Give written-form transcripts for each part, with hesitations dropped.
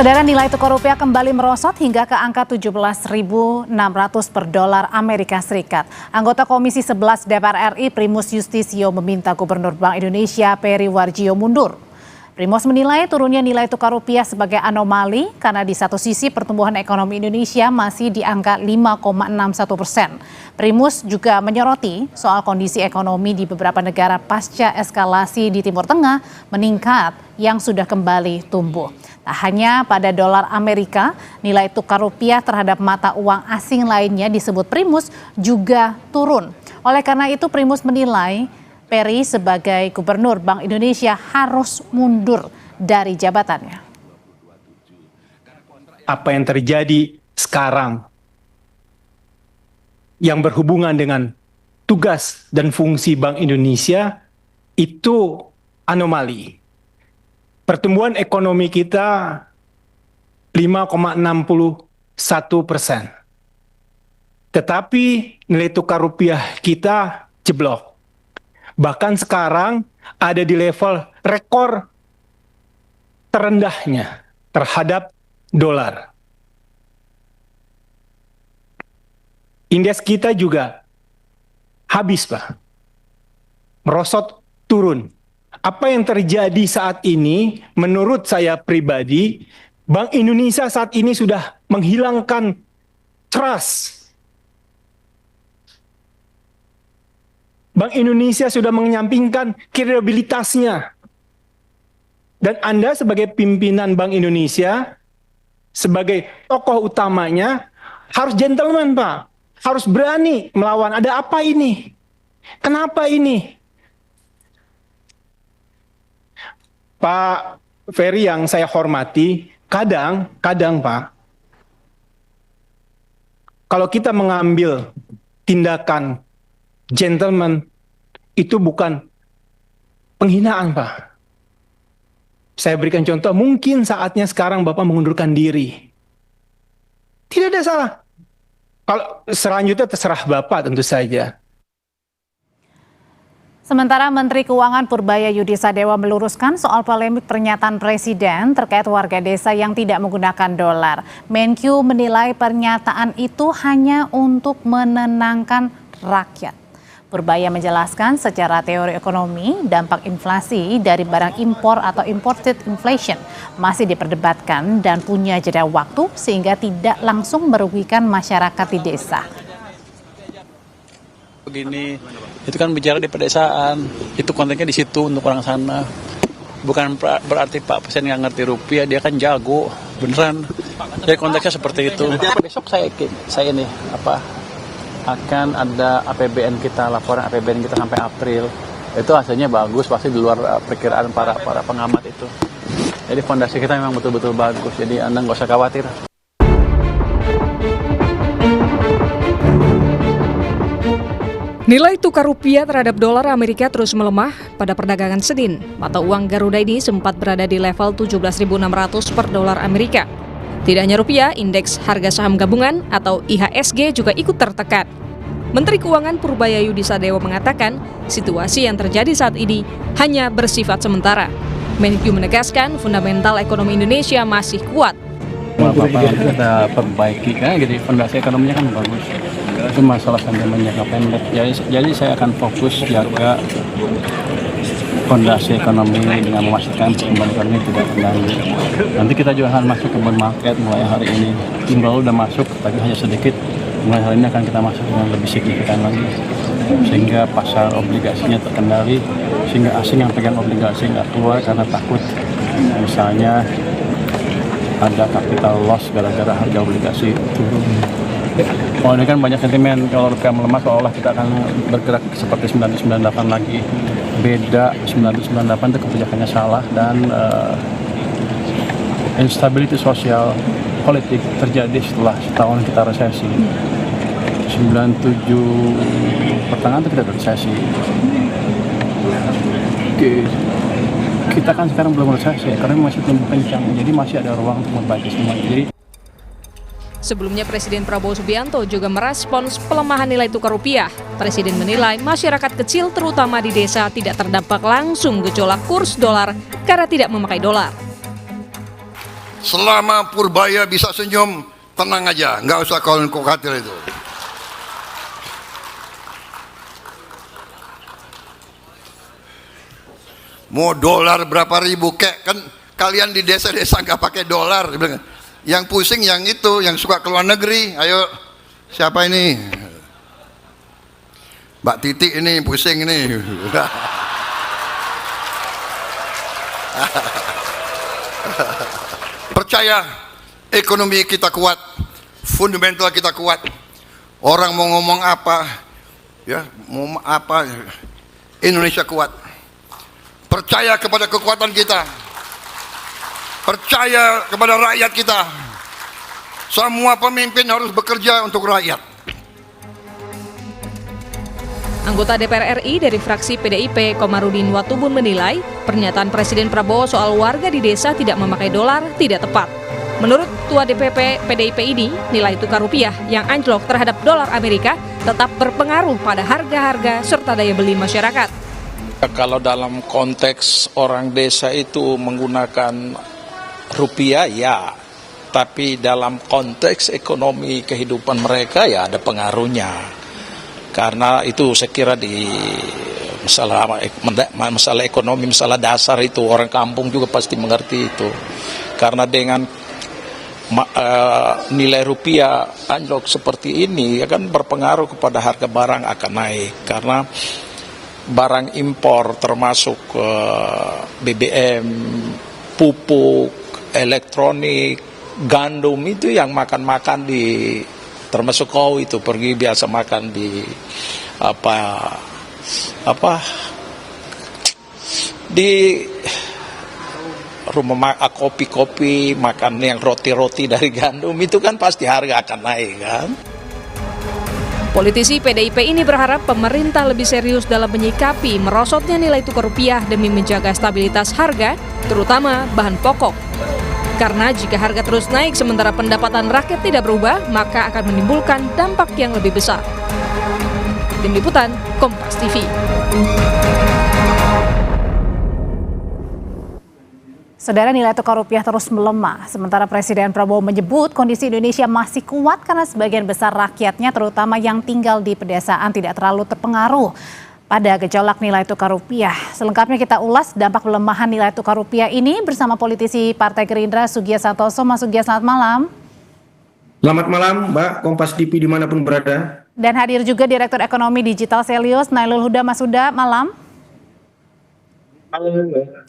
Saudara, nilai tukar rupiah kembali merosot hingga ke angka 17.600 per dolar Amerika Serikat. Anggota Komisi 11 DPR RI Primus Yustisio meminta Gubernur Bank Indonesia Peri Warjio mundur. Primus menilai turunnya nilai tukar rupiah sebagai anomali karena di satu sisi pertumbuhan ekonomi Indonesia masih di angka 5,61%. Primus juga menyoroti soal kondisi ekonomi di beberapa negara pasca eskalasi di Timur Tengah meningkat yang sudah kembali tumbuh. Tak hanya pada dolar Amerika, nilai tukar rupiah terhadap mata uang asing lainnya disebut Primus juga turun. Oleh karena itu Primus menilai Peri sebagai Gubernur Bank Indonesia harus mundur dari jabatannya. Apa yang terjadi sekarang yang berhubungan dengan tugas dan fungsi Bank Indonesia itu anomali. Pertumbuhan ekonomi kita 5,61%. Tetapi nilai tukar rupiah kita jeblok. Bahkan sekarang ada di level rekor terendahnya terhadap dolar. Indeks kita juga habis, Pak. Merosot turun. Apa yang terjadi saat ini, menurut saya pribadi, Bank Indonesia saat ini sudah menghilangkan trust. Bank Indonesia sudah menyampingkan kredibilitasnya. Dan Anda sebagai pimpinan Bank Indonesia, sebagai tokoh utamanya, harus gentleman, Pak. Harus berani melawan. Ada apa ini? Kenapa ini? Pak Ferry yang saya hormati, kadang Pak, kalau kita mengambil tindakan gentleman, itu bukan penghinaan, Pak. Saya berikan contoh, mungkin saatnya sekarang Bapak mengundurkan diri. Tidak ada salah. Kalau selanjutnya terserah Bapak tentu saja. Sementara Menteri Keuangan Purbaya Yudisadewa meluruskan soal polemik pernyataan Presiden terkait warga desa yang tidak menggunakan dolar. Menkyu menilai pernyataan itu hanya untuk menenangkan rakyat. Purbaya menjelaskan secara teori ekonomi, dampak inflasi dari barang impor atau imported inflation masih diperdebatkan dan punya jeda waktu sehingga tidak langsung merugikan masyarakat di desa. Begini, itu kan bicara di pedesaan, itu kontennya di situ untuk orang sana. Bukan berarti Pak Presiden nggak ngerti rupiah, dia kan jago, beneran. Jadi konteksnya seperti itu. Besok saya ini akan ada APBN kita, laporan APBN kita sampai April. Itu hasilnya bagus, pasti di luar perkiraan para pengamat itu. Jadi fondasi kita memang betul-betul bagus, jadi Anda nggak usah khawatir. Nilai tukar rupiah terhadap dolar Amerika terus melemah pada perdagangan Senin. Mata uang Garuda ini sempat berada di level 17.600 per dolar Amerika. Tidak hanya rupiah, indeks harga saham gabungan atau IHSG juga ikut tertekan. Menteri Keuangan Purbaya Yudisadewa mengatakan situasi yang terjadi saat ini hanya bersifat sementara. Menkyu menegaskan fundamental ekonomi Indonesia masih kuat. Bapak kita perbaiki kan, jadi fondasi ekonominya kan bagus. Itu masalah sentimen jangka pendek. Jadi saya akan fokus jaga fondasi ekonomi dengan memastikan pertumbuhan ekonomi tidak terganggu. Nanti kita juga akan masuk ke bond market mulai hari ini. Imbal udah masuk, tapi hanya sedikit. Mulai hari ini akan kita masuk dengan lebih signifikan lagi, sehingga pasar obligasinya terkendali, sehingga asing yang pegang obligasi nggak keluar karena takut misalnya ada capital loss gara-gara harga obligasi turun. Oh, ini kan banyak sentimen, kalau rupiah melemah seolah kita akan bergerak seperti 1998 lagi. Beda, 1998 itu kebijakannya salah dan instability sosial politik terjadi setelah setahun kita resesi. 97 pertengahan itu kita resesi. Kita kan sekarang belum resesi, karena masih tumbuh kencang, jadi masih ada ruang untuk memperbaiki semua. Sebelumnya Presiden Prabowo Subianto juga merespons pelemahan nilai tukar rupiah. Presiden menilai masyarakat kecil terutama di desa tidak terdampak langsung gejolak kurs dolar karena tidak memakai dolar. Selama Purbaya bisa senyum, tenang aja, nggak usah kau khawatir itu. Mau dolar berapa ribu kek, kan kalian di desa-desa nggak pakai dolar. Yang pusing yang itu, yang suka keluar negeri. Ayo, siapa ini? Mbak Titi ini pusing ini. Percaya ekonomi kita kuat, fundamental kita kuat. Orang mau ngomong apa, ya mau apa, Indonesia kuat. Percaya kepada kekuatan kita, percaya kepada rakyat kita. Semua pemimpin harus bekerja untuk rakyat. Anggota DPR RI dari fraksi PDIP, Komarudin Watubun menilai pernyataan Presiden Prabowo soal warga di desa tidak memakai dolar tidak tepat. Menurut Ketua DPP PDIP ini, nilai tukar rupiah yang anjlok terhadap dolar Amerika tetap berpengaruh pada harga-harga serta daya beli masyarakat. Kalau dalam konteks orang desa itu menggunakan rupiah, ya. Tapi dalam konteks ekonomi kehidupan mereka, ya ada pengaruhnya. Karena itu saya kira di masalah ekonomi, masalah dasar itu, orang kampung juga pasti mengerti itu. Karena dengan nilai rupiah anjlok seperti ini, ya kan berpengaruh kepada harga barang akan naik. Karena barang impor termasuk BBM, pupuk, elektronik, gandum itu yang makan-makan di, termasuk kau itu pergi biasa makan di di rumah kopi-kopi, makan yang roti-roti dari gandum, itu kan pasti harga akan naik kan. Politisi PDIP ini berharap pemerintah lebih serius dalam menyikapi merosotnya nilai tukar rupiah demi menjaga stabilitas harga, terutama bahan pokok. Karena jika harga terus naik sementara pendapatan rakyat tidak berubah, maka akan menimbulkan dampak yang lebih besar. Tim Liputan, Kompas TV. Saudara, nilai tukar rupiah terus melemah. Sementara Presiden Prabowo menyebut kondisi Indonesia masih kuat karena sebagian besar rakyatnya, terutama yang tinggal di pedesaan, tidak terlalu terpengaruh pada gejolak nilai tukar rupiah. Selengkapnya kita ulas dampak pelemahan nilai tukar rupiah ini bersama politisi Partai Gerindra Sugiya Santoso. Mas Sugiya, selamat malam. Selamat malam, Mbak, Kompas TV dimanapun berada. Dan hadir juga Direktur Ekonomi Digital Selius, Nailul Huda. Mas Huda, malam. Halo, Mbak.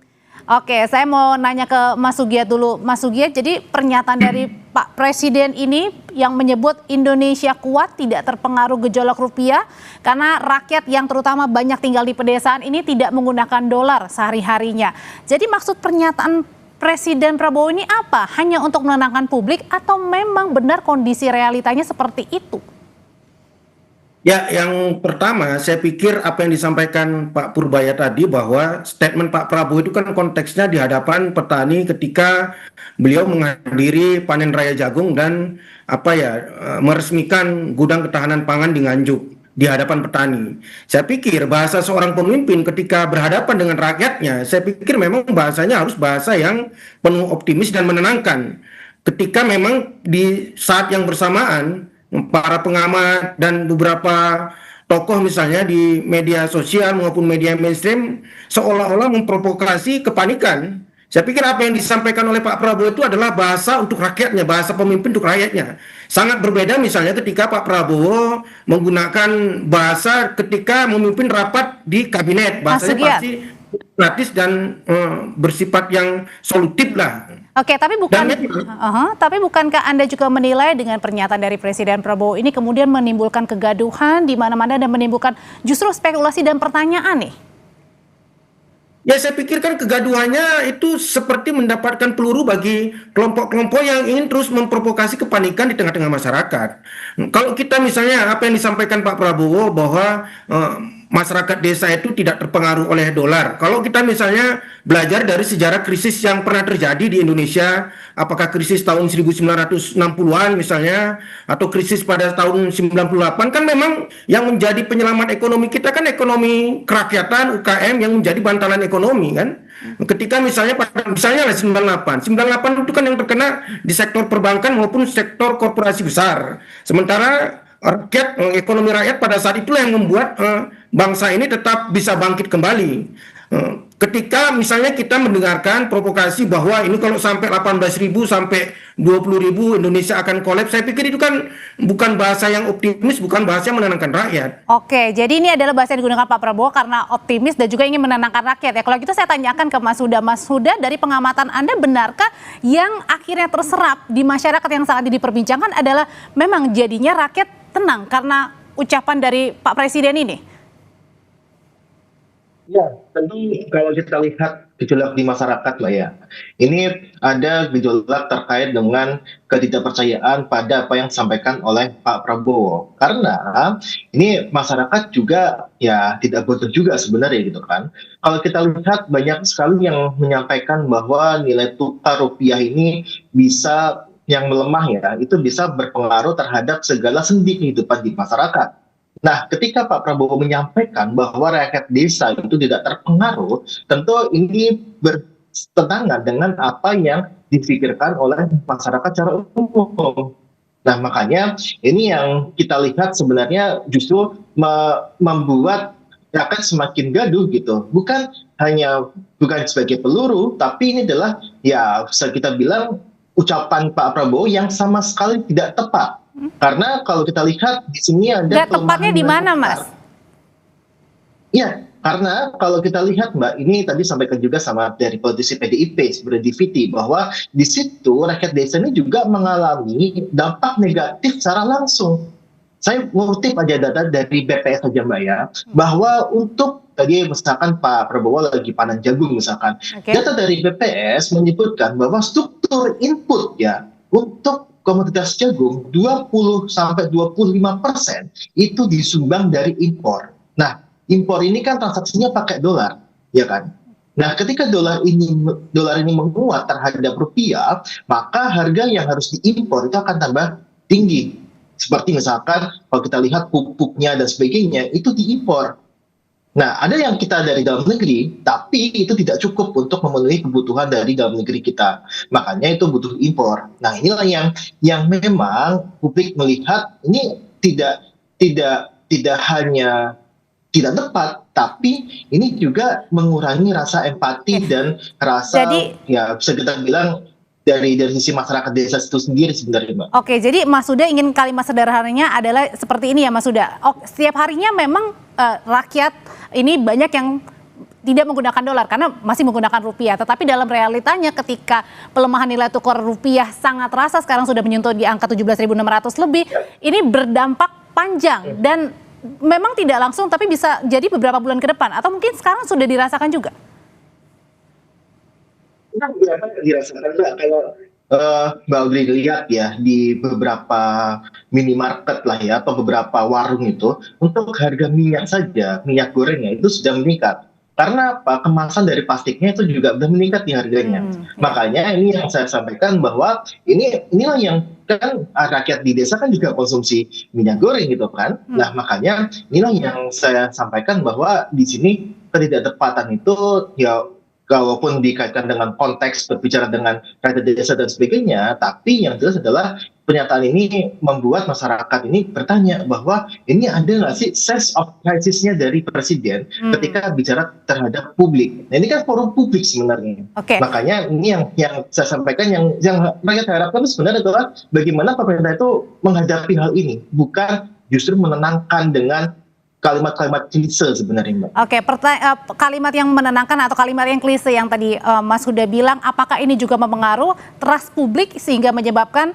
Oke, saya mau nanya ke Mas Sugiya dulu. Mas Sugiya, jadi pernyataan dari Pak Presiden ini yang menyebut Indonesia kuat, tidak terpengaruh gejolak rupiah, karena rakyat yang terutama banyak tinggal di pedesaan ini tidak menggunakan dolar sehari-harinya. Jadi maksud pernyataan Presiden Prabowo ini apa? Hanya untuk menenangkan publik atau memang benar kondisi realitanya seperti itu? Ya, yang pertama saya pikir apa yang disampaikan Pak Purbaya tadi, bahwa statement Pak Prabowo itu kan konteksnya di hadapan petani ketika beliau menghadiri panen raya jagung dan meresmikan gudang ketahanan pangan di Nganjuk di hadapan petani. Saya pikir bahasa seorang pemimpin ketika berhadapan dengan rakyatnya, saya pikir memang bahasanya harus bahasa yang penuh optimis dan menenangkan. Ketika memang di saat yang bersamaan para pengamat dan beberapa tokoh misalnya di media sosial maupun media mainstream seolah-olah memprovokasi kepanikan. Saya pikir apa yang disampaikan oleh Pak Prabowo itu adalah bahasa untuk rakyatnya, bahasa pemimpin untuk rakyatnya. Sangat berbeda misalnya ketika Pak Prabowo menggunakan bahasa ketika memimpin rapat di kabinet. Bahasanya pasti gratis dan bersifat yang solutif lah. Oke, tapi bukankah Anda juga menilai dengan pernyataan dari Presiden Prabowo ini kemudian menimbulkan kegaduhan di mana-mana dan menimbulkan justru spekulasi dan pertanyaan nih? Ya, saya pikir kan kegaduhannya itu seperti mendapatkan peluru bagi kelompok-kelompok yang ingin terus memprovokasi kepanikan di tengah-tengah masyarakat. Kalau kita misalnya apa yang disampaikan Pak Prabowo bahwa masyarakat desa itu tidak terpengaruh oleh dolar. Kalau kita misalnya belajar dari sejarah krisis yang pernah terjadi di Indonesia, apakah krisis tahun 1960-an misalnya, atau krisis pada tahun 98, kan memang yang menjadi penyelamat ekonomi kita kan ekonomi kerakyatan, UKM yang menjadi bantalan ekonomi kan. Ketika misalnya lah 98 itu kan yang terkena di sektor perbankan maupun sektor korporasi besar. Sementara ekonomi rakyat pada saat itulah yang membuat bangsa ini tetap bisa bangkit kembali. Ketika misalnya kita mendengarkan provokasi bahwa ini kalau sampai 18.000 sampai 20.000 Indonesia akan kolaps, saya pikir itu kan bukan bahasa yang optimis, bukan bahasa yang menenangkan rakyat. Oke, jadi ini adalah bahasa yang digunakan Pak Prabowo karena optimis dan juga ingin menenangkan rakyat ya. Kalau gitu saya tanyakan ke Mas Huda. Mas Huda, dari pengamatan Anda, benarkah yang akhirnya terserap di masyarakat yang saat ini diperbincangkan adalah memang jadinya rakyat tenang karena ucapan dari Pak Presiden ini? Ya, tentu kalau kita lihat gejolak di masyarakat, Mbak ya, ini ada gejolak terkait dengan ketidakpercayaan pada apa yang disampaikan oleh Pak Prabowo. Karena ini masyarakat juga ya tidak bodoh juga sebenarnya gitu kan. Kalau kita lihat banyak sekali yang menyampaikan bahwa nilai tukar rupiah ini bisa yang melemah ya, itu bisa berpengaruh terhadap segala sendi kehidupan di masyarakat. Nah, ketika Pak Prabowo menyampaikan bahwa rakyat desa itu tidak terpengaruh, tentu ini bertentangan dengan apa yang dipikirkan oleh masyarakat secara umum. Nah, makanya ini yang kita lihat sebenarnya justru membuat rakyat semakin gaduh gitu. Bukan sebagai peluru, tapi ini adalah ya bisa kita bilang ucapan Pak Prabowo yang sama sekali tidak tepat. Karena kalau kita lihat di sini ada nggak tepatnya di mana, Mas? Iya, karena kalau kita lihat Mbak, ini tadi sampaikan juga sama dari politisi PDIP sebenarnya di VT, bahwa di situ rakyat desa ini juga mengalami dampak negatif secara langsung. Saya ngutip aja data dari BPS saja Mbak ya, bahwa untuk tadi misalkan Pak Prabowo lagi panen jagung misalkan, data dari BPS menyebutkan bahwa struktur input ya untuk komoditas jagung 20-25% itu disumbang dari impor. Nah, impor ini kan transaksinya pakai dolar, ya kan? Nah, ketika dolar ini menguat terhadap rupiah, maka harga yang harus diimpor itu akan tambah tinggi. Seperti misalkan kalau kita lihat pupuknya dan sebagainya itu diimpor. Nah, ada yang kita dari dalam negeri, tapi itu tidak cukup untuk memenuhi kebutuhan dari dalam negeri kita. Makanya itu butuh impor. Nah, inilah yang memang publik melihat ini tidak hanya tidak tepat, tapi ini juga mengurangi rasa empati dan rasa ya bisa kita bilang dari sisi masyarakat desa itu sendiri sebenarnya, Mbak. Oke, jadi Mas Huda ingin kalimat sederhananya adalah seperti ini ya, Mas Huda. Setiap harinya memang rakyat ini banyak yang tidak menggunakan dolar karena masih menggunakan rupiah. Tetapi dalam realitanya ketika pelemahan nilai tukar rupiah sangat terasa, sekarang sudah menyentuh di angka 17.600 lebih, ini berdampak panjang dan memang tidak langsung tapi bisa jadi beberapa bulan ke depan atau mungkin sekarang sudah dirasakan juga. Dirasakan Mbak, kalau Mbak Audrey lihat ya di beberapa minimarket lah ya atau beberapa warung itu untuk harga minyak saja, minyak gorengnya itu sudah meningkat. Karena apa? Kemasan dari plastiknya itu juga sudah meningkat di harganya. Makanya ini yang saya sampaikan bahwa inilah yang kan rakyat di desa kan juga konsumsi minyak goreng gitu kan. Nah, makanya inilah yang saya sampaikan bahwa di sini ketidaktepatan itu ya walaupun dikaitkan dengan konteks berbicara dengan rakyat desa dan sebagainya, tapi yang jelas adalah pernyataan ini membuat masyarakat ini bertanya bahwa ini ada nggak sih sense of crisis-nya dari presiden ketika bicara terhadap publik. Nah, ini kan forum publik sebenarnya. Makanya ini yang saya sampaikan yang rakyat harapkan sebenarnya adalah bagaimana pemerintah itu menghadapi hal ini, bukan justru menenangkan dengan kalimat-kalimat klise sebenarnya, Mbak. Oke, kalimat yang menenangkan atau kalimat yang klise yang tadi Mas Huda bilang, apakah ini juga mempengaruhi trust publik sehingga menyebabkan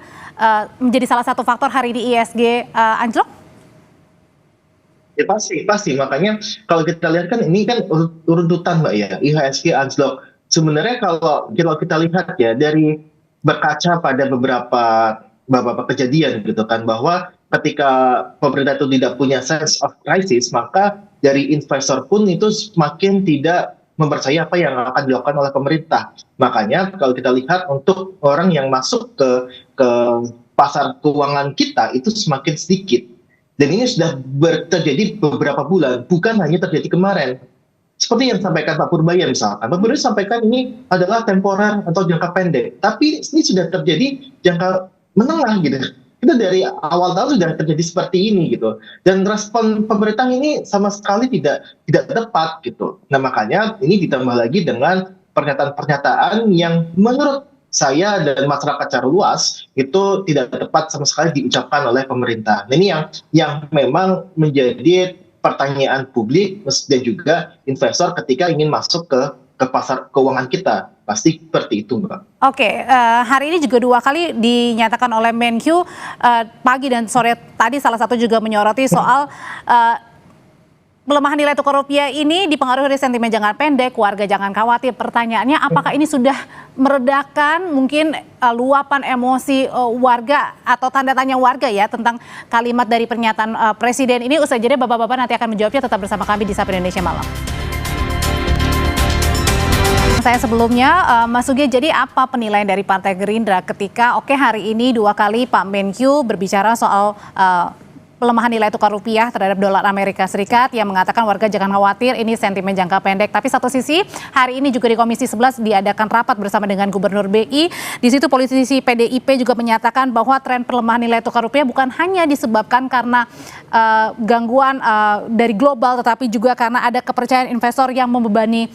menjadi salah satu faktor hari ini IHSG anjlok? Ya pasti. Makanya kalau kita lihat kan ini kan urutan Mbak ya, IHSG anjlok. Sebenarnya kalau kita lihat ya dari berkaca pada beberapa kejadian gitu kan, bahwa ketika pemerintah itu tidak punya sense of crisis, maka dari investor pun itu semakin tidak mempercayai apa yang akan dilakukan oleh pemerintah. Makanya kalau kita lihat untuk orang yang masuk ke pasar keuangan kita itu semakin sedikit. Dan ini sudah terjadi beberapa bulan, bukan hanya terjadi kemarin. Seperti yang disampaikan Pak Purbaya misalkan. Pak Purbaya sampaikan ini adalah temporer atau jangka pendek. Tapi ini sudah terjadi jangka menengah gitu. Itu dari awal tahun sudah terjadi seperti ini gitu. Dan respon pemerintah ini sama sekali tidak tepat gitu. Nah makanya ini ditambah lagi dengan pernyataan-pernyataan yang menurut saya dan masyarakat secara luas itu tidak tepat sama sekali diucapkan oleh pemerintah. Nah, ini yang memang menjadi pertanyaan publik dan juga investor ketika ingin masuk ke pasar keuangan kita. Pasti seperti itu, Mbak. Oke, hari ini juga 2 kali dinyatakan oleh Menkyu, pagi dan sore tadi salah satu juga menyoroti soal pelemahan nilai tukar rupiah ini dipengaruhi oleh sentimen jangka pendek, warga jangan khawatir. Pertanyaannya apakah ini sudah meredakan mungkin luapan emosi warga atau tanda tanya warga ya tentang kalimat dari pernyataan Presiden ini. Usai jeda Bapak-bapak nanti akan menjawabnya, tetap bersama kami di Sapa Indonesia Malam. Saya sebelumnya, Mas Sugi, jadi apa penilaian dari Partai Gerindra ketika hari ini 2 kali Pak Menkyu berbicara soal pelemahan nilai tukar rupiah terhadap dolar Amerika Serikat yang mengatakan warga jangan khawatir, ini sentimen jangka pendek. Tapi satu sisi hari ini juga di Komisi 11 diadakan rapat bersama dengan Gubernur BI. Di situ politisi PDIP juga menyatakan bahwa tren pelemahan nilai tukar rupiah bukan hanya disebabkan karena gangguan dari global, tetapi juga karena ada kepercayaan investor yang membebani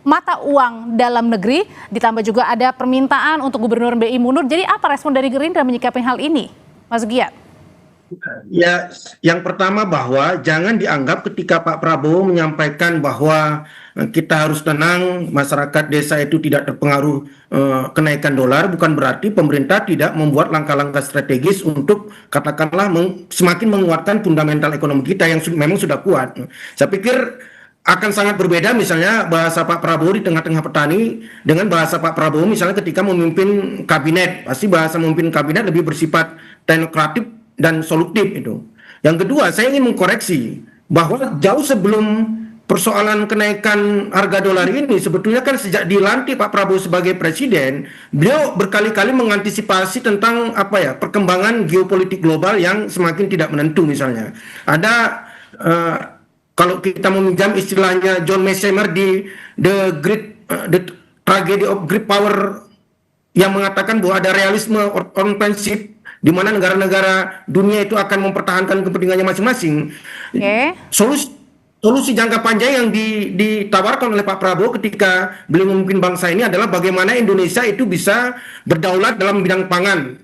mata uang dalam negeri, ditambah juga ada permintaan untuk Gubernur BI mundur. Jadi apa respon dari Gerindra menyikapi hal ini, Mas Giat? Ya, yang pertama bahwa jangan dianggap ketika Pak Prabowo menyampaikan bahwa kita harus tenang, masyarakat desa itu tidak terpengaruh kenaikan dolar, bukan berarti pemerintah tidak membuat langkah-langkah strategis untuk katakanlah semakin menguatkan fundamental ekonomi kita yang memang sudah kuat. Saya pikir akan sangat berbeda misalnya bahasa Pak Prabowo di tengah-tengah petani dengan bahasa Pak Prabowo misalnya ketika memimpin kabinet. Pasti bahasa memimpin kabinet lebih bersifat teknokratik dan solutif itu. Yang kedua, saya ingin mengkoreksi bahwa jauh sebelum persoalan kenaikan harga dolar ini sebetulnya kan sejak dilantik Pak Prabowo sebagai presiden, beliau berkali-kali mengantisipasi tentang perkembangan geopolitik global yang semakin tidak menentu misalnya. Ada kalau kita meminjam istilahnya John Messemer di The Tragedy of Great Power yang mengatakan bahwa ada realisme offensive di mana negara-negara dunia itu akan mempertahankan kepentingannya masing-masing. Solusi jangka panjang yang ditawarkan oleh Pak Prabowo ketika beliau memimpin bangsa ini adalah bagaimana Indonesia itu bisa berdaulat dalam bidang pangan,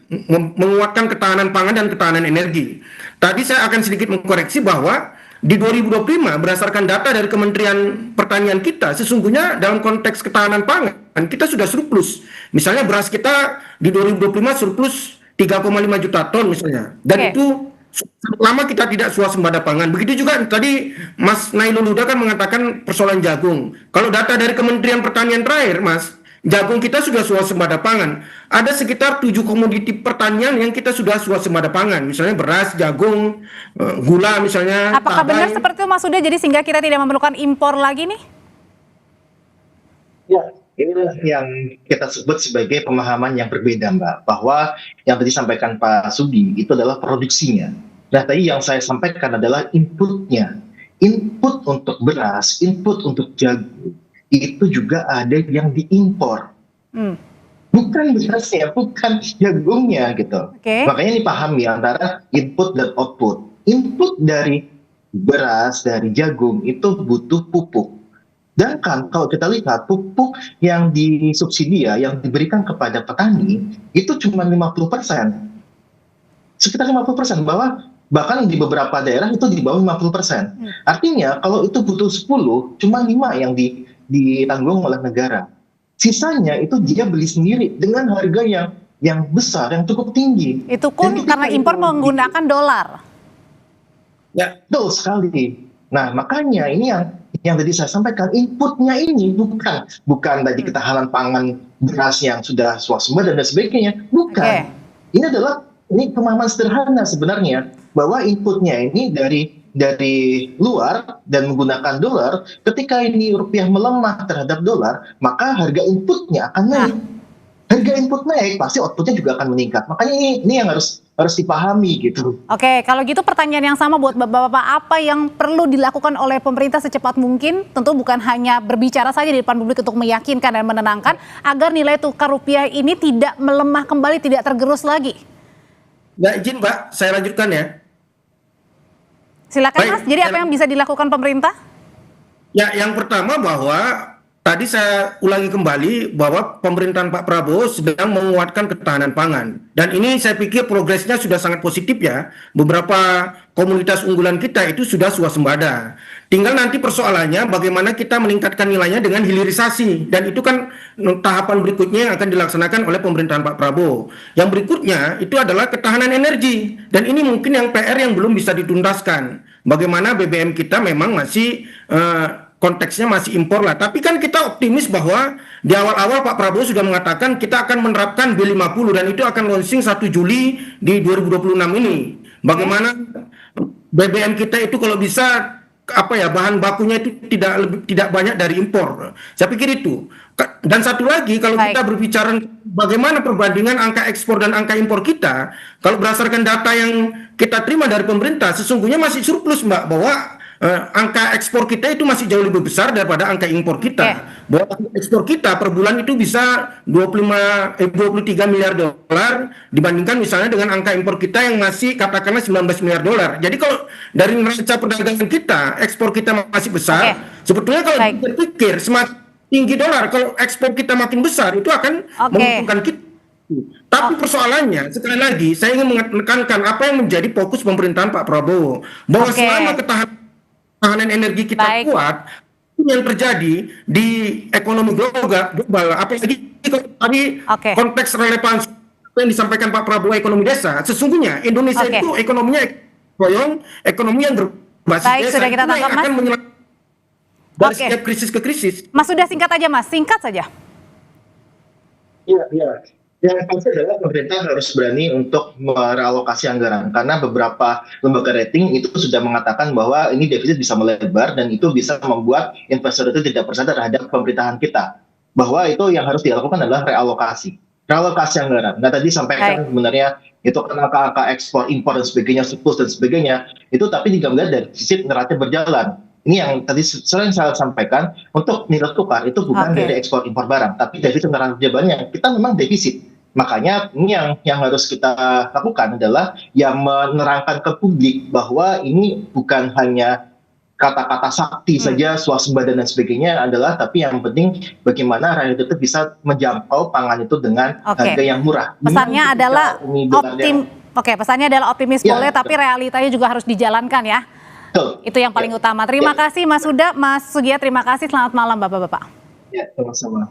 menguatkan ketahanan pangan dan ketahanan energi. Tadi saya akan sedikit mengkoreksi bahwa di 2025 berdasarkan data dari Kementerian Pertanian kita, sesungguhnya dalam konteks ketahanan pangan kita sudah surplus. Misalnya beras kita di 2025 surplus 3,5 juta ton misalnya. Dan itu selama kita tidak swasembada pangan. Begitu juga tadi Mas Nailul Huda kan mengatakan persoalan jagung. Kalau data dari Kementerian Pertanian terakhir, Mas, jagung kita sudah swasembada pangan. Ada sekitar 7 komoditi pertanian yang kita sudah swasembada pangan. Misalnya beras, jagung, gula misalnya. Apakah benar seperti itu Mas Huda? Jadi sehingga kita tidak memerlukan impor lagi nih? Ya, inilah yang kita sebut sebagai pemahaman yang berbeda, Mbak. Bahwa yang tadi sampaikan Pak Sudi itu adalah produksinya. Nah, tadi yang saya sampaikan adalah inputnya. Input untuk beras, input untuk jagung, itu juga ada yang diimpor. Bukan berasnya, bukan jagungnya gitu. Makanya dipahami antara input dan output. Input dari beras, dari jagung itu butuh pupuk. Sedangkan kalau kita lihat pupuk yang disubsidi yang diberikan kepada petani itu cuma 50%. Sekitar 50%, bahkan di beberapa daerah itu di bawah 50%. Artinya kalau itu butuh 10, cuma 5 yang ditanggung oleh negara. Sisanya itu dia beli sendiri dengan harga yang besar, yang cukup tinggi. Itu pun karena impor menggunakan dolar. Ya, betul sekali. Nah, makanya ini yang tadi saya sampaikan, inputnya ini bukan tadi ketahanan pangan beras yang sudah swasembada dan sebagainya, bukan. Ini adalah ini pemahaman sederhana sebenarnya bahwa inputnya ini dari luar dan menggunakan dolar. Ketika ini rupiah melemah terhadap dolar, maka harga inputnya akan naik. Harga input naik, pasti outputnya juga akan meningkat. Makanya ini yang harus dipahami gitu. Oke, kalau gitu pertanyaan yang sama buat Bapak-Bapak, apa yang perlu dilakukan oleh pemerintah secepat mungkin? Tentu bukan hanya berbicara saja di depan publik untuk meyakinkan dan menenangkan agar nilai tukar rupiah ini tidak melemah kembali, tidak tergerus lagi. Nggak izin Mbak, saya lanjutkan ya. Silakan Baik, Mas, jadi apa yang bisa dilakukan pemerintah? Ya, yang pertama bahwa tadi saya ulangi kembali bahwa pemerintahan Pak Prabowo sedang menguatkan ketahanan pangan. Dan ini saya pikir progresnya sudah sangat positif ya. Beberapa komunitas unggulan kita itu sudah swasembada. Tinggal nanti persoalannya bagaimana kita meningkatkan nilainya dengan hilirisasi. Dan itu kan tahapan berikutnya yang akan dilaksanakan oleh pemerintahan Pak Prabowo. Yang berikutnya itu adalah ketahanan energi. Dan ini mungkin yang PR yang belum bisa dituntaskan. Bagaimana BBM kita memang masih konteksnya masih impor lah. Tapi kan kita optimis bahwa di awal-awal Pak Prabowo sudah mengatakan kita akan menerapkan B50 dan itu akan launching 1 Juli di 2026 ini. Bagaimana BBM kita itu kalau bisa bahan bakunya itu tidak banyak dari impor. Saya pikir itu. Dan satu lagi kalau kita berbicara bagaimana perbandingan angka ekspor dan angka impor kita, kalau berdasarkan data yang kita terima dari pemerintah sesungguhnya masih surplus Mbak, bahwa angka ekspor kita itu masih jauh lebih besar daripada angka impor kita. Bahwa ekspor kita per bulan itu bisa 23 miliar dolar dibandingkan misalnya dengan angka impor kita yang masih katakanlah 19 miliar dolar. Jadi kalau dari neraca perdagangan kita, ekspor kita masih besar. Sebetulnya kalau dipikir semakin tinggi dolar, kalau ekspor kita makin besar itu akan menguntungkan kita. Tapi persoalannya, sekali lagi saya ingin menekankan apa yang menjadi fokus pemerintahan Pak Prabowo, bahwa selama ketahanan energi kita kuat, yang terjadi di ekonomi global, apalagi tadi konteks relevansi yang disampaikan Pak Prabowo ekonomi desa, sesungguhnya Indonesia itu ekonominya ekonomi yang berbasis desa. Sudah kita tangkap Mas. Dari setiap krisis ke krisis. Mas sudah singkat aja Mas, singkat saja. Iya. Yang pasti adalah pemerintah harus berani untuk merealokasi anggaran karena beberapa lembaga rating itu sudah mengatakan bahwa ini defisit bisa melebar dan itu bisa membuat investor itu tidak percaya terhadap pemerintahan kita. Bahwa itu yang harus dilakukan adalah realokasi anggaran. Nah tadi sampaikan sebenarnya itu kan angka ekspor, impor dan sebagainya, surplus dan sebagainya itu tapi juga melihat dari defisit neraca berjalan. Ini yang tadi sering saya sampaikan, untuk nilai tukar itu bukan dari ekspor impor barang, tapi defisit neraca berjalannya kita memang defisit. Makanya ini yang harus kita lakukan adalah yang menerangkan ke publik bahwa ini bukan hanya kata-kata sakti saja, swasembada dan sebagainya adalah, tapi yang penting bagaimana rakyat itu bisa menjangkau pangan itu dengan harga yang murah. Pesannya adalah pesannya adalah optimis boleh, tapi realitanya juga harus dijalankan ya. Itu yang paling utama. Terima kasih Mas Huda, Mas Sugiyat, terima kasih. Selamat malam Bapak-Bapak. Ya, sama-sama.